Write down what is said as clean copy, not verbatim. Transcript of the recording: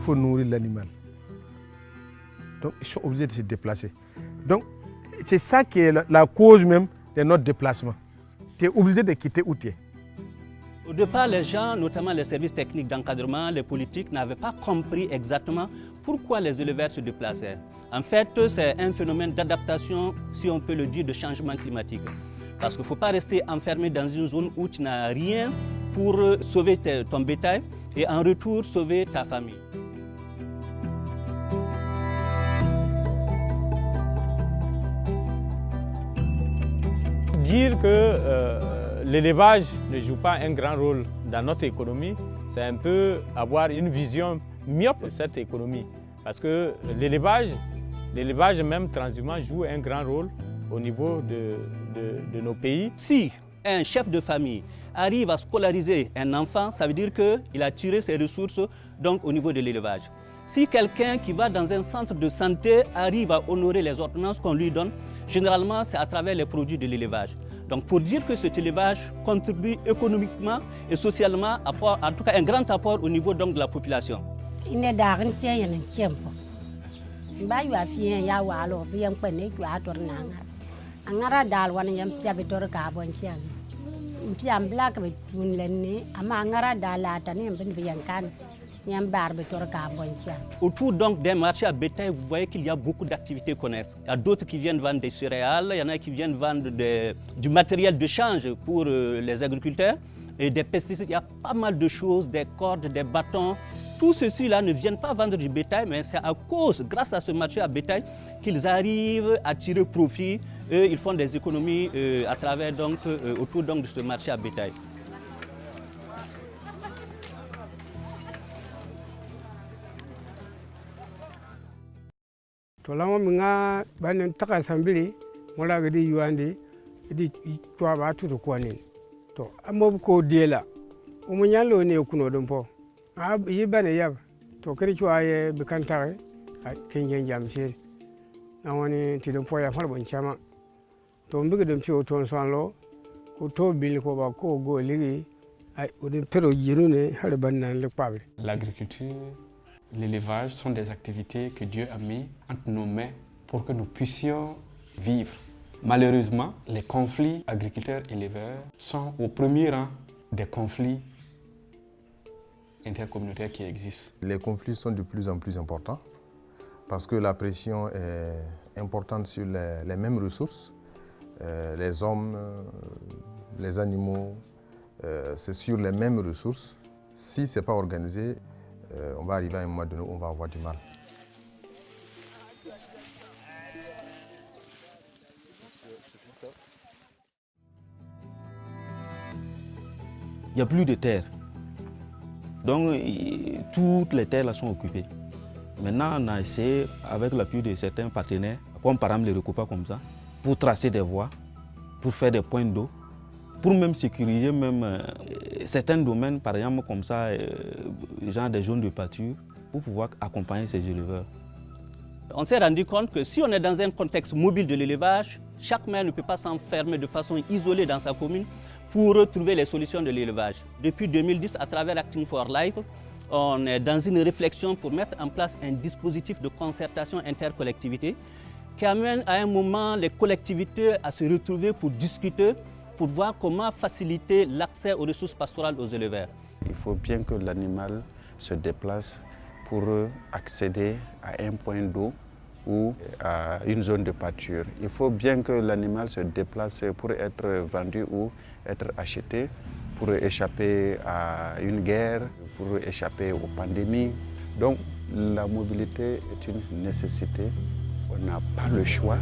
faut nourrir l'animal. Donc ils sont obligés de se déplacer. Donc c'est ça qui est la cause même de notre déplacement. Tu es obligé de quitter où tu es. Au départ, les gens, notamment les services techniques d'encadrement, les politiques, n'avaient pas compris exactement pourquoi les éleveurs se déplaçaient. En fait, c'est un phénomène d'adaptation, si on peut le dire, de changement climatique. Parce qu'il ne faut pas rester enfermé dans une zone où tu n'as rien pour sauver ton bétail et en retour sauver ta famille. Dire que l'élevage ne joue pas un grand rôle dans notre économie, c'est un peu avoir une vision myope de cette économie. Parce que l'élevage même transhumant joue un grand rôle au niveau de nos pays. Si un chef de famille arrive à scolariser un enfant, ça veut dire qu'il a tiré ses ressources donc, au niveau de l'élevage. Si quelqu'un qui va dans un centre de santé arrive à honorer les ordonnances qu'on lui donne, généralement c'est à travers les produits de l'élevage. Donc pour dire que cet élevage contribue économiquement et socialement, en tout cas un grand apport au niveau donc, de la population. Autour donc d'un marché à bétail, vous voyez qu'il y a beaucoup d'activités connexes. Il y a d'autres qui viennent vendre des céréales, il y en a qui viennent vendre du matériel de change pour les agriculteurs et des pesticides. Il y a pas mal de choses, des cordes, des bâtons. Tout ceci-là ne viennent pas vendre du bétail, mais c'est à cause, grâce à ce marché à bétail, qu'ils arrivent à tirer profit. Eux, ils font des économies à travers donc, autour donc, de ce marché à bétail. Tolama minga banen taka sambili mola gadi yuande di twa ba tu ko ne to amo ko diela o mo nyalo ne kuno dum po a yi bane yab to kri twa ye bikantare ken yen jamse na woni ti dum po ya fal bon chama to mbiga dum ci o ton sanlo ko to bil ko ba ko go ligi ay o dum pero yenu ne hal bannan le pabe. L'agriculture, l'élevage sont des activités que Dieu a mis entre nos mains pour que nous puissions vivre. Malheureusement, les conflits agriculteurs-éleveurs sont au premier rang des conflits intercommunautaires qui existent. Les conflits sont de plus en plus importants parce que la pression est importante sur les mêmes ressources. Les hommes, les animaux, c'est sur les mêmes ressources. Si ce n'est pas organisé, on va arriver à un moment donné où on va avoir du mal. Il n'y a plus de terre. Donc toutes les terres là sont occupées. Maintenant on a essayé avec l'appui de certains partenaires, comme par exemple les recoupats comme ça, pour tracer des voies, pour faire des points d'eau, pour même sécuriser certains domaines, par exemple comme ça, genre des zones de pâture, pour pouvoir accompagner ces éleveurs. On s'est rendu compte que si on est dans un contexte mobile de l'élevage, chaque maire ne peut pas s'enfermer de façon isolée dans sa commune pour trouver les solutions de l'élevage. Depuis 2010, à travers Acting for Life, on est dans une réflexion pour mettre en place un dispositif de concertation intercollectivité qui amène à un moment les collectivités à se retrouver pour discuter, pour voir comment faciliter l'accès aux ressources pastorales aux éleveurs. Il faut bien que l'animal se déplace pour accéder à un point d'eau ou à une zone de pâture. Il faut bien que l'animal se déplace pour être vendu ou être acheté, pour échapper à une guerre, pour échapper aux pandémies. Donc la mobilité est une nécessité, on n'a pas le choix.